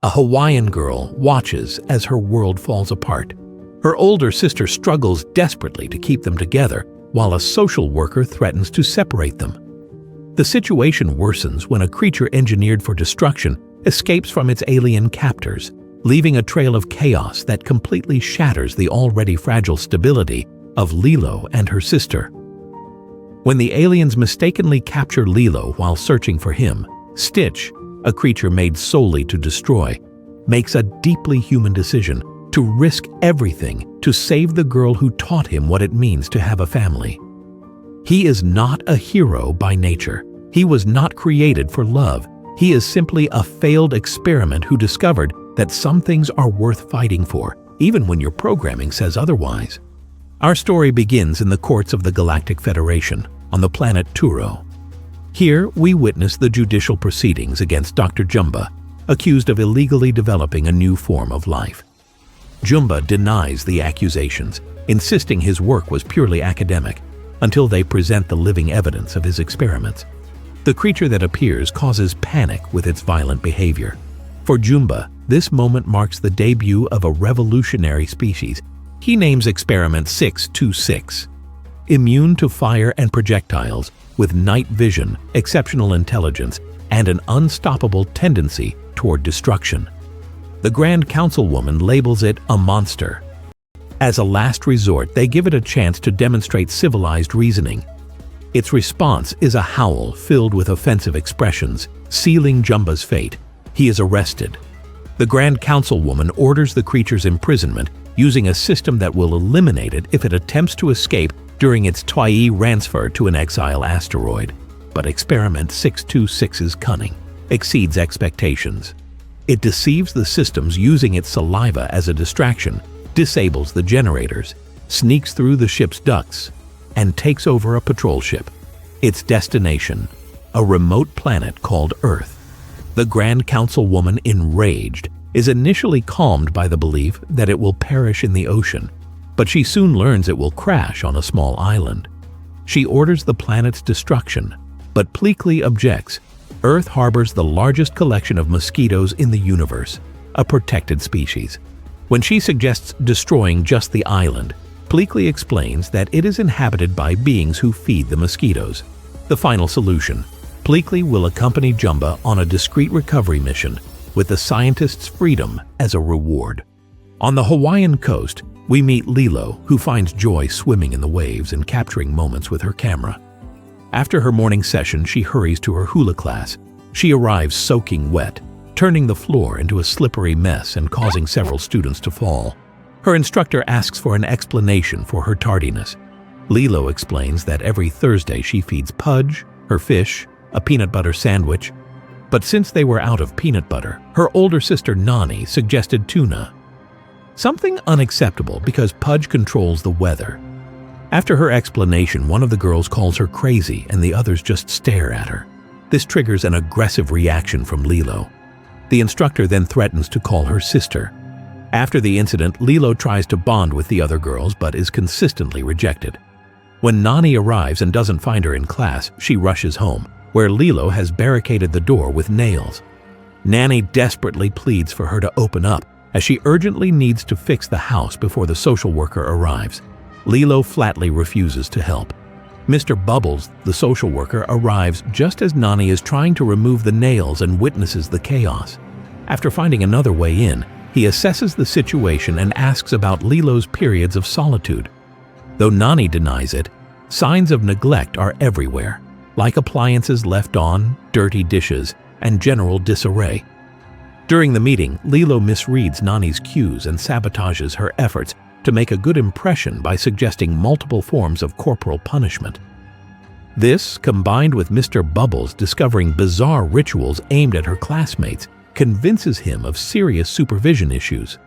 A Hawaiian girl watches as her world falls apart. Her older sister struggles desperately to keep them together, while a social worker threatens to separate them. The situation worsens when a creature engineered for destruction escapes from its alien captors, leaving a trail of chaos that completely shatters the already fragile stability of Lilo and her sister. When the aliens mistakenly capture Lilo while searching for him, Stitch, a creature made solely to destroy, makes a deeply human decision to risk everything to save the girl who taught him what it means to have a family. He is not a hero by nature. He was not created for love. He is simply a failed experiment who discovered that some things are worth fighting for, even when your programming says otherwise. Our story begins in the courts of the Galactic Federation, on the planet Turo. Here, we witness the judicial proceedings against Dr. Jumba, accused of illegally developing a new form of life. Jumba denies the accusations, insisting his work was purely academic, until they present the living evidence of his experiments. The creature that appears causes panic with its violent behavior. For Jumba, this moment marks the debut of a revolutionary species. He names Experiment 626. Immune to fire and projectiles, with night vision, exceptional intelligence, and an unstoppable tendency toward destruction. The Grand Councilwoman labels it a monster. As a last resort, they give it a chance to demonstrate civilized reasoning. Its response is a howl filled with offensive expressions, sealing Jumba's fate. He is arrested. The Grand Councilwoman orders the creature's imprisonment, using a system that will eliminate it if it attempts to escape during its Twi transfer to an exile asteroid. But Experiment 626's cunning exceeds expectations. It deceives the systems using its saliva as a distraction, disables the generators, sneaks through the ship's ducts, and takes over a patrol ship. Its destination, a remote planet called Earth. The Grand Councilwoman, enraged, is initially calmed by the belief that it will perish in the ocean, but she soon learns it will crash on a small island. She orders the planet's destruction, but Pleakley objects. Earth harbors the largest collection of mosquitoes in the universe, a protected species. When she suggests destroying just the island, Pleakley explains that it is inhabited by beings who feed the mosquitoes. The final solution: Pleakley will accompany Jumba on a discreet recovery mission, with the scientist's freedom as a reward. On the Hawaiian coast, we meet Lilo, who finds joy swimming in the waves and capturing moments with her camera. After her morning session, she hurries to her hula class. She arrives soaking wet, turning the floor into a slippery mess and causing several students to fall. Her instructor asks for an explanation for her tardiness. Lilo explains that every Thursday she feeds Pudge, her fish, a peanut butter sandwich. But since they were out of peanut butter, her older sister Nani suggested tuna. Something unacceptable because Pudge controls the weather. After her explanation, one of the girls calls her crazy and the others just stare at her. This triggers an aggressive reaction from Lilo. The instructor then threatens to call her sister. After the incident, Lilo tries to bond with the other girls but is consistently rejected. When Nani arrives and doesn't find her in class, she rushes home, where Lilo has barricaded the door with nails. Nani desperately pleads for her to open up, as she urgently needs to fix the house before the social worker arrives. Lilo flatly refuses to help. Mr. Bubbles, the social worker, arrives just as Nani is trying to remove the nails and witnesses the chaos. After finding another way in, he assesses the situation and asks about Lilo's periods of solitude. Though Nani denies it, signs of neglect are everywhere, like appliances left on, dirty dishes, and general disarray. During the meeting, Lilo misreads Nani's cues and sabotages her efforts to make a good impression by suggesting multiple forms of corporal punishment. This, combined with Mr. Bubbles discovering bizarre rituals aimed at her classmates, convinces him of serious supervision issues.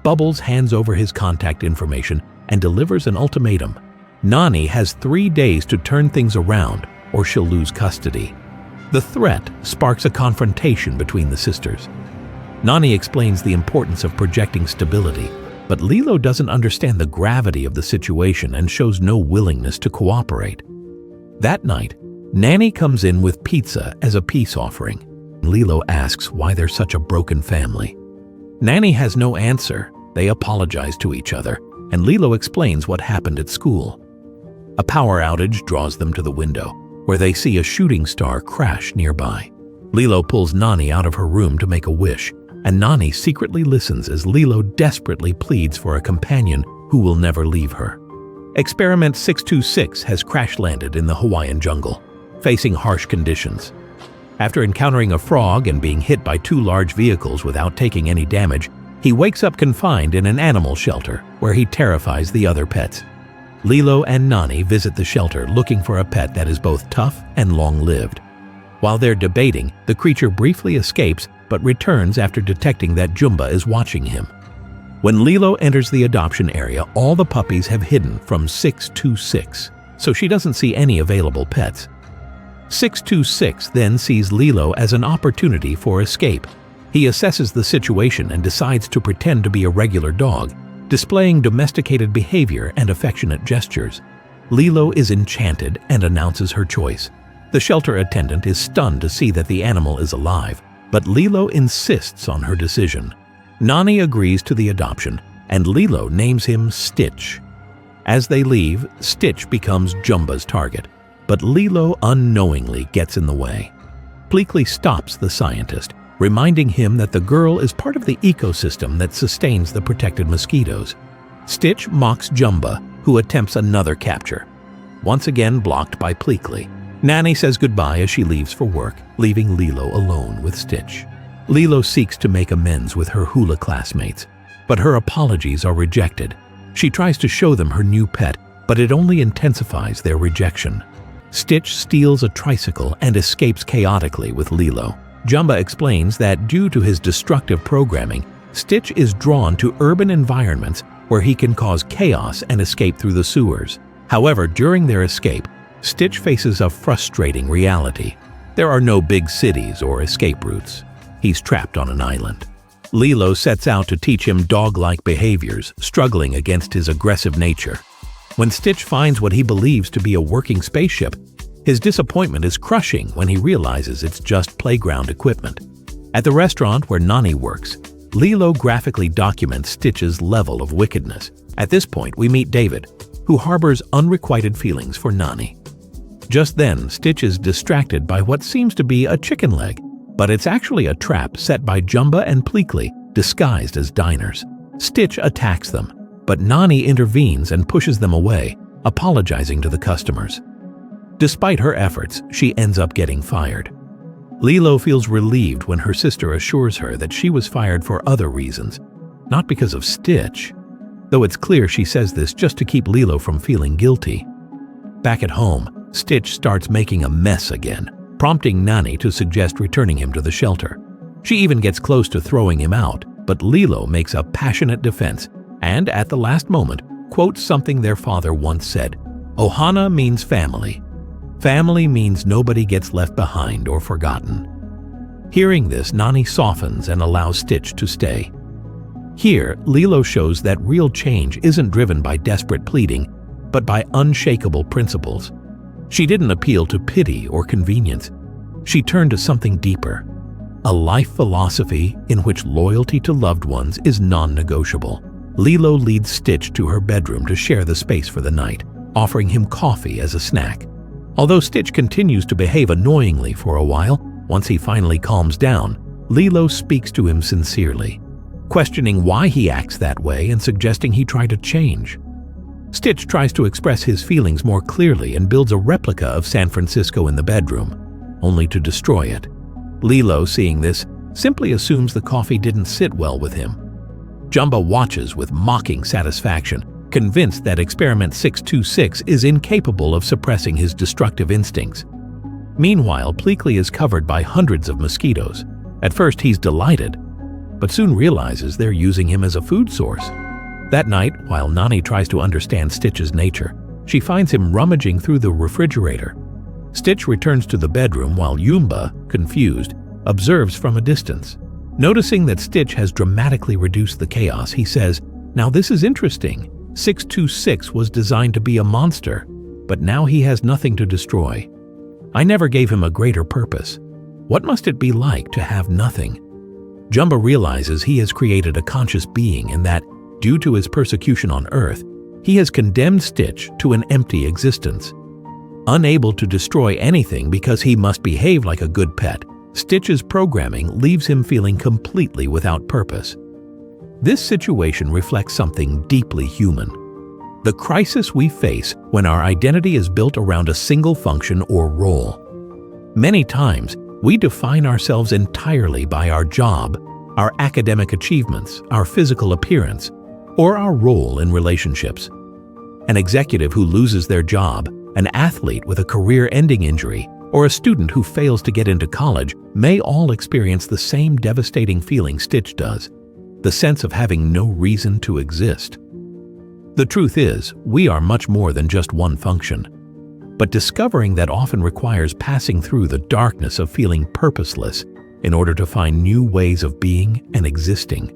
Bubbles hands over his contact information and delivers an ultimatum. Nani has 3 days to turn things around or she'll lose custody. The threat sparks a confrontation between the sisters. Nani explains the importance of projecting stability, but Lilo doesn't understand the gravity of the situation and shows no willingness to cooperate. That night, Nani comes in with pizza as a peace offering. Lilo asks why they're such a broken family. Nanny has no answer. They apologize to each other, and Lilo explains what happened at school. A power outage draws them to the window, where they see a shooting star crash nearby. Lilo pulls Nani out of her room to make a wish, and Nani secretly listens as Lilo desperately pleads for a companion who will never leave her. Experiment 626 has crash-landed in the Hawaiian jungle, facing harsh conditions. After encountering a frog and being hit by 2 large vehicles without taking any damage, he wakes up confined in an animal shelter where he terrifies the other pets. Lilo and Nani visit the shelter looking for a pet that is both tough and long-lived. While they're debating, the creature briefly escapes but returns after detecting that Jumba is watching him. When Lilo enters the adoption area, all the puppies have hidden from 626, so she doesn't see any available pets. 626 then sees Lilo as an opportunity for escape. He assesses the situation and decides to pretend to be a regular dog, displaying domesticated behavior and affectionate gestures. Lilo is enchanted and announces her choice. The shelter attendant is stunned to see that the animal is alive, but Lilo insists on her decision. Nani agrees to the adoption, and Lilo names him Stitch. As they leave, Stitch becomes Jumba's target, but Lilo unknowingly gets in the way. Pleakley stops the scientist, reminding him that the girl is part of the ecosystem that sustains the protected mosquitoes. Stitch mocks Jumba, who attempts another capture, once again blocked by Pleakley. Nani says goodbye as she leaves for work, leaving Lilo alone with Stitch. Lilo seeks to make amends with her hula classmates, but her apologies are rejected. She tries to show them her new pet, but it only intensifies their rejection. Stitch steals a tricycle and escapes chaotically with Lilo. Jumba explains that due to his destructive programming, Stitch is drawn to urban environments where he can cause chaos and escape through the sewers. However, during their escape, Stitch faces a frustrating reality. There are no big cities or escape routes. He's trapped on an island. Lilo sets out to teach him dog-like behaviors, struggling against his aggressive nature. When Stitch finds what he believes to be a working spaceship, his disappointment is crushing when he realizes it's just playground equipment. At the restaurant where Nani works, Lilo graphically documents Stitch's level of wickedness. At this point, we meet David, who harbors unrequited feelings for Nani. Just then, Stitch is distracted by what seems to be a chicken leg, but it's actually a trap set by Jumba and Pleakley, disguised as diners. Stitch attacks them, but Nani intervenes and pushes them away, apologizing to the customers. Despite her efforts, she ends up getting fired. Lilo feels relieved when her sister assures her that she was fired for other reasons, not because of Stitch, though it's clear she says this just to keep Lilo from feeling guilty. Back at home, Stitch starts making a mess again, prompting Nani to suggest returning him to the shelter. She even gets close to throwing him out, but Lilo makes a passionate defense and, at the last moment, quotes something their father once said, "Ohana means family. Family means nobody gets left behind or forgotten." Hearing this, Nani softens and allows Stitch to stay. Here, Lilo shows that real change isn't driven by desperate pleading, but by unshakable principles. She didn't appeal to pity or convenience. She turned to something deeper, a life philosophy in which loyalty to loved ones is non-negotiable. Lilo leads Stitch to her bedroom to share the space for the night, offering him coffee as a snack. Although Stitch continues to behave annoyingly for a while, once he finally calms down, Lilo speaks to him sincerely, questioning why he acts that way and suggesting he try to change. Stitch tries to express his feelings more clearly and builds a replica of San Francisco in the bedroom, only to destroy it. Lilo, seeing this, simply assumes the coffee didn't sit well with him. Jumba watches with mocking satisfaction, convinced that experiment 626 is incapable of suppressing his destructive instincts. Meanwhile, Pleakley is covered by hundreds of mosquitoes. At first, he's delighted, but soon realizes they're using him as a food source. That night, while Nani tries to understand Stitch's nature, she finds him rummaging through the refrigerator. Stitch returns to the bedroom while Jumba, confused, observes from a distance. Noticing that Stitch has dramatically reduced the chaos, he says, "Now this is interesting. 626 was designed to be a monster, but now he has nothing to destroy. I never gave him a greater purpose." What must it be like to have nothing? Jumba realizes he has created a conscious being and that, due to his persecution on Earth, he has condemned Stitch to an empty existence. Unable to destroy anything because he must behave like a good pet, Stitch's programming leaves him feeling completely without purpose. This situation reflects something deeply human: the crisis we face when our identity is built around a single function or role. Many times, we define ourselves entirely by our job, our academic achievements, our physical appearance, or our role in relationships. An executive who loses their job, an athlete with a career-ending injury, or a student who fails to get into college may all experience the same devastating feeling Stitch does: the sense of having no reason to exist. The truth is, we are much more than just one function. But discovering that often requires passing through the darkness of feeling purposeless in order to find new ways of being and existing.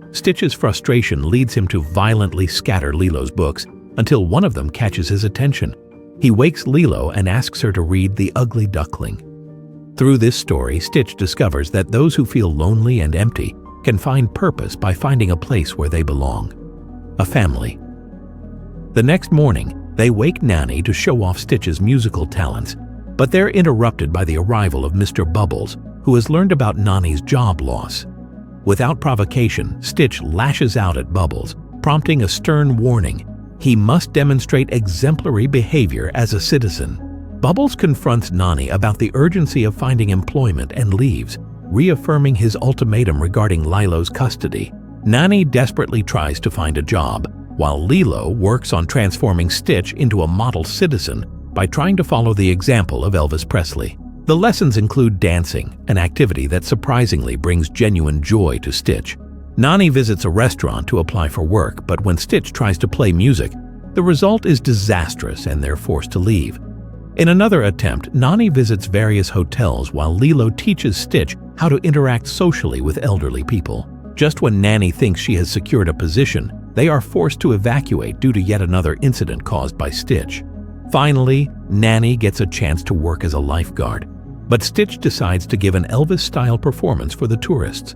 Stitch's frustration leads him to violently scatter Lilo's books until one of them catches his attention. He wakes Lilo and asks her to read The Ugly Duckling. Through this story, Stitch discovers that those who feel lonely and empty can find purpose by finding a place where they belong: a family. The next morning, they wake Nanny to show off Stitch's musical talents, but they're interrupted by the arrival of Mr. Bubbles, who has learned about Nani's job loss. Without provocation, Stitch lashes out at Bubbles, prompting a stern warning: he must demonstrate exemplary behavior as a citizen. Bubbles confronts Nani about the urgency of finding employment and leaves, reaffirming his ultimatum regarding Lilo's custody. Nani desperately tries to find a job, while Lilo works on transforming Stitch into a model citizen by trying to follow the example of Elvis Presley. The lessons include dancing, an activity that surprisingly brings genuine joy to Stitch. Nani visits a restaurant to apply for work, but when Stitch tries to play music, the result is disastrous and they're forced to leave. In another attempt, Nani visits various hotels while Lilo teaches Stitch how to interact socially with elderly people. Just when Nanny thinks she has secured a position, they are forced to evacuate due to yet another incident caused by Stitch. Finally, Nanny gets a chance to work as a lifeguard, but Stitch decides to give an Elvis-style performance for the tourists.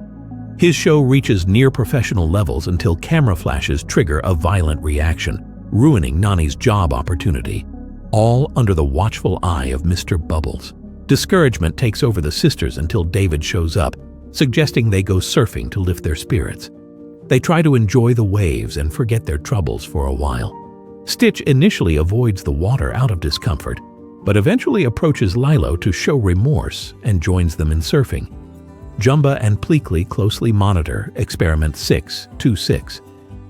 His show reaches near-professional levels until camera flashes trigger a violent reaction, ruining Nani's job opportunity, all under the watchful eye of Mr. Bubbles. Discouragement takes over the sisters until David shows up, suggesting they go surfing to lift their spirits. They try to enjoy the waves and forget their troubles for a while. Stitch initially avoids the water out of discomfort, but eventually approaches Lilo to show remorse and joins them in surfing. Jumba and Pleakley closely monitor Experiment 626.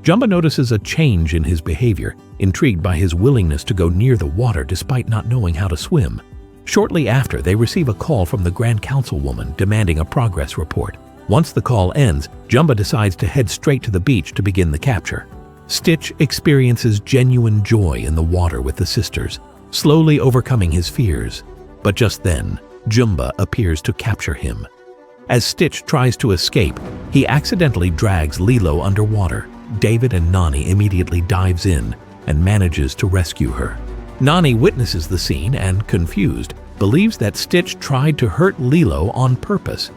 Jumba notices a change in his behavior, intrigued by his willingness to go near the water despite not knowing how to swim. Shortly after, they receive a call from the Grand Councilwoman demanding a progress report. Once the call ends, Jumba decides to head straight to the beach to begin the capture. Stitch experiences genuine joy in the water with the sisters, slowly overcoming his fears. But just then, Jumba appears to capture him. As Stitch tries to escape, he accidentally drags Lilo underwater. David and Nani immediately dives in and manages to rescue her. Nani witnesses the scene and, confused, believes that Stitch tried to hurt Lilo on purpose.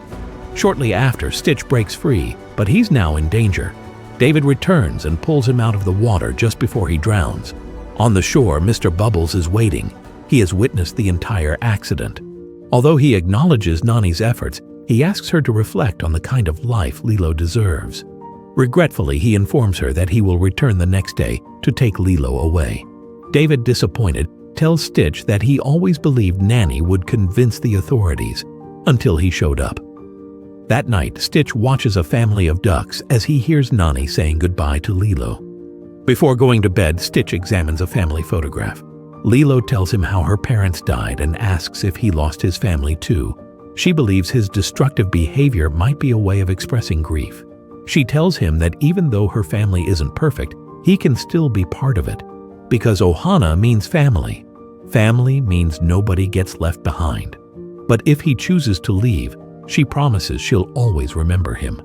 Shortly after, Stitch breaks free, but he's now in danger. David returns and pulls him out of the water just before he drowns. On the shore, Mr. Bubbles is waiting. He has witnessed the entire accident. Although he acknowledges Nani's efforts, he asks her to reflect on the kind of life Lilo deserves. Regretfully, he informs her that he will return the next day to take Lilo away. David, disappointed, tells Stitch that he always believed Nanny would convince the authorities, until he showed up. That night, Stitch watches a family of ducks as he hears Nani saying goodbye to Lilo. Before going to bed, Stitch examines a family photograph. Lilo tells him how her parents died and asks if he lost his family too. She believes his destructive behavior might be a way of expressing grief. She tells him that even though her family isn't perfect, he can still be part of it. Because Ohana means family. Family means nobody gets left behind. But if he chooses to leave, she promises she'll always remember him.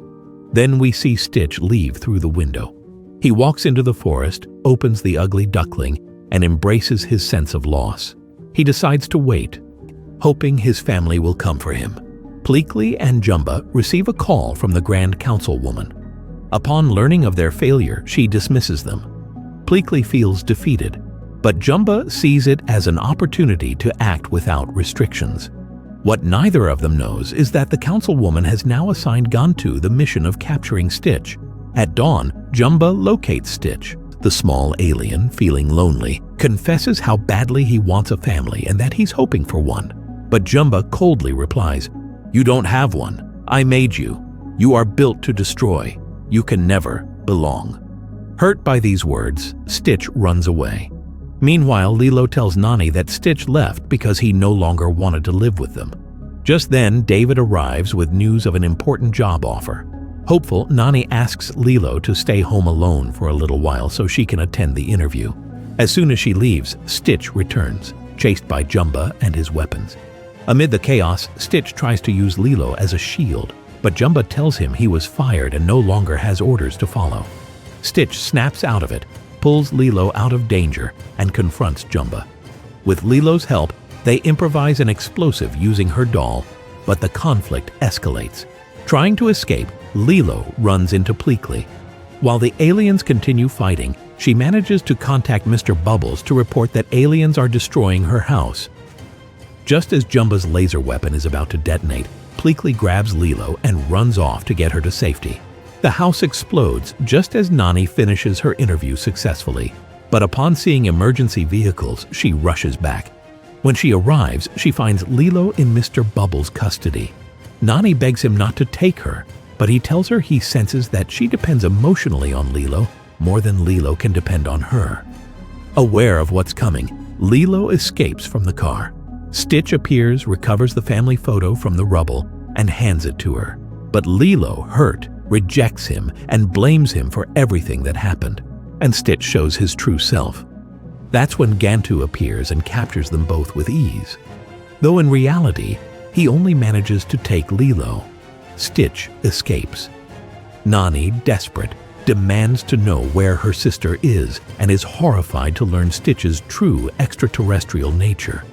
Then we see Stitch leave through the window. He walks into the forest, opens The Ugly Duckling, and embraces his sense of loss. He decides to wait. hoping his family will come for him. Pleakley and Jumba receive a call from the Grand Councilwoman. Upon learning of their failure, she dismisses them. Pleakley feels defeated, but Jumba sees it as an opportunity to act without restrictions. What neither of them knows is that the councilwoman has now assigned Gantu the mission of capturing Stitch. At dawn, Jumba locates Stitch. The small alien, feeling lonely, confesses how badly he wants a family and that he's hoping for one. But Jumba coldly replies, "You don't have one. I made you. You are built to destroy. You can never belong." Hurt by these words, Stitch runs away. Meanwhile, Lilo tells Nani that Stitch left because he no longer wanted to live with them. Just then, David arrives with news of an important job offer. Hopeful, Nani asks Lilo to stay home alone for a little while so she can attend the interview. As soon as she leaves, Stitch returns, chased by Jumba and his weapons. Amid the chaos, Stitch tries to use Lilo as a shield, but Jumba tells him he was fired and no longer has orders to follow. Stitch snaps out of it, pulls Lilo out of danger, and confronts Jumba. With Lilo's help, they improvise an explosive using her doll, but the conflict escalates. Trying to escape, Lilo runs into Pleakley. While the aliens continue fighting, she manages to contact Mr. Bubbles to report that aliens are destroying her house. Just as Jumba's laser weapon is about to detonate, Pleakley grabs Lilo and runs off to get her to safety. The house explodes just as Nani finishes her interview successfully, but upon seeing emergency vehicles, she rushes back. When she arrives, she finds Lilo in Mr. Bubbles' custody. Nani begs him not to take her, but he tells her he senses that she depends emotionally on Lilo more than Lilo can depend on her. Aware of what's coming, Lilo escapes from the car. Stitch appears, recovers the family photo from the rubble, and hands it to her. But Lilo, hurt, rejects him and blames him for everything that happened, and Stitch shows his true self. That's when Gantu appears and captures them both with ease. Though in reality, he only manages to take Lilo. Stitch escapes. Nani, desperate, demands to know where her sister is and is horrified to learn Stitch's true extraterrestrial nature.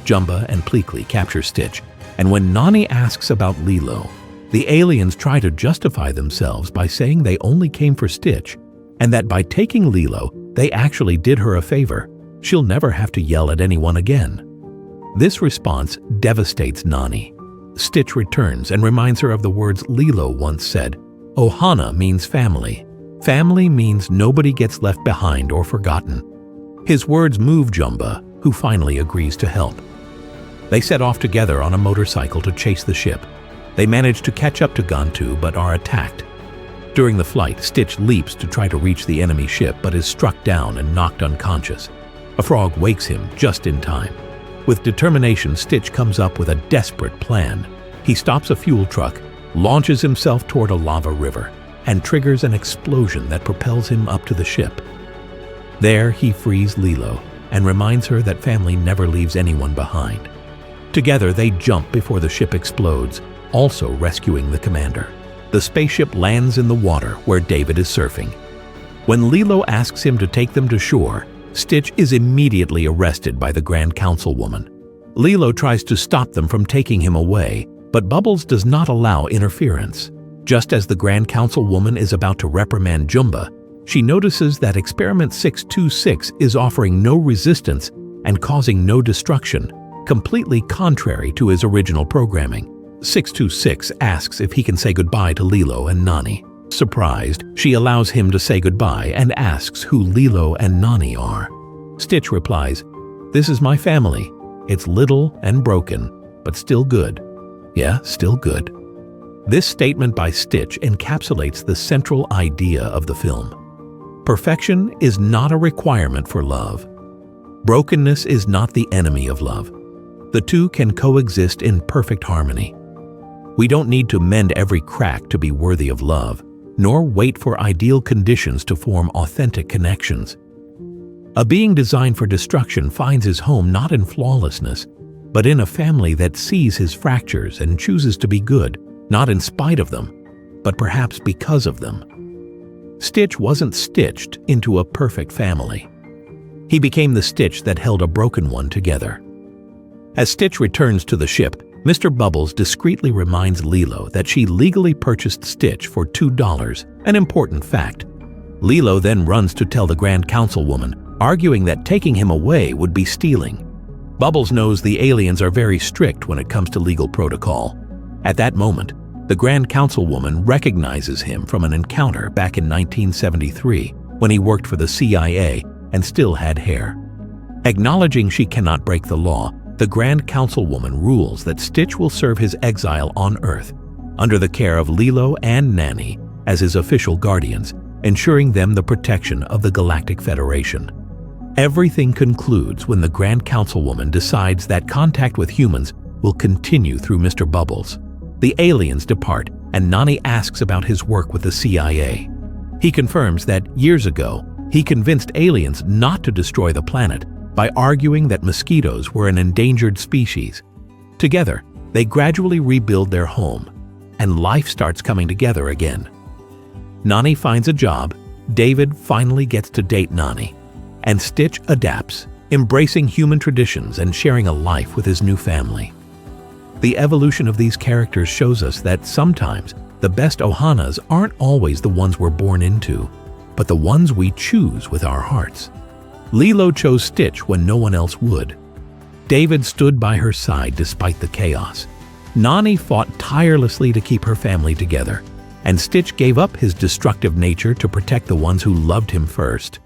Jumba and Pleakley capture Stitch, and when Nani asks about Lilo, the aliens try to justify themselves by saying they only came for Stitch, and that by taking Lilo, they actually did her a favor. She'll never have to yell at anyone again. This response devastates Nani. Stitch returns and reminds her of the words Lilo once said, "Ohana means family. Family means nobody gets left behind or forgotten." His words move Jumba, who finally agrees to help. They set off together on a motorcycle to chase the ship. They manage to catch up to Gantu but are attacked. During the flight, Stitch leaps to try to reach the enemy ship but is struck down and knocked unconscious. A frog wakes him just in time. With determination, Stitch comes up with a desperate plan. He stops a fuel truck, launches himself toward a lava river, and triggers an explosion that propels him up to the ship. There, he frees Lilo and reminds her that family never leaves anyone behind. Together, they jump before the ship explodes, also rescuing the commander. The spaceship lands in the water where David is surfing. When Lilo asks him to take them to shore, Stitch is immediately arrested by the Grand Councilwoman. Lilo tries to stop them from taking him away, but Bubbles does not allow interference. Just as the Grand Councilwoman is about to reprimand Jumba, she notices that Experiment 626 is offering no resistance and causing no destruction, completely contrary to his original programming. 626 asks if he can say goodbye to Lilo and Nani. Surprised, she allows him to say goodbye and asks who Lilo and Nani are. Stitch replies, "This is my family. It's little and broken, but still good. Yeah, still good." This statement by Stitch encapsulates the central idea of the film. Perfection is not a requirement for love. Brokenness is not the enemy of love. The two can coexist in perfect harmony. We don't need to mend every crack to be worthy of love, nor wait for ideal conditions to form authentic connections. A being designed for destruction finds his home not in flawlessness, but in a family that sees his fractures and chooses to be good, not in spite of them, but perhaps because of them. Stitch wasn't stitched into a perfect family. He became the stitch that held a broken one together. As Stitch returns to the ship, Mr. Bubbles discreetly reminds Lilo that she legally purchased Stitch for $2, an important fact. Lilo then runs to tell the Grand Councilwoman, arguing that taking him away would be stealing. Bubbles knows the aliens are very strict when it comes to legal protocol. At that moment, the Grand Councilwoman recognizes him from an encounter back in 1973 when he worked for the CIA and still had hair. Acknowledging she cannot break the law, the Grand Councilwoman rules that Stitch will serve his exile on Earth, under the care of Lilo and Nanny as his official guardians, ensuring them the protection of the Galactic Federation. Everything concludes when the Grand Councilwoman decides that contact with humans will continue through Mr. Bubbles. The aliens depart, and Nani asks about his work with the CIA. He confirms that years ago, he convinced aliens not to destroy the planet by arguing that mosquitoes were an endangered species. Together, they gradually rebuild their home, and life starts coming together again. Nani finds a job, David finally gets to date Nani, and Stitch adapts, embracing human traditions and sharing a life with his new family. The evolution of these characters shows us that sometimes the best Ohanas aren't always the ones we're born into, but the ones we choose with our hearts. Lilo chose Stitch when no one else would. David stood by her side despite the chaos. Nani fought tirelessly to keep her family together, and Stitch gave up his destructive nature to protect the ones who loved him first.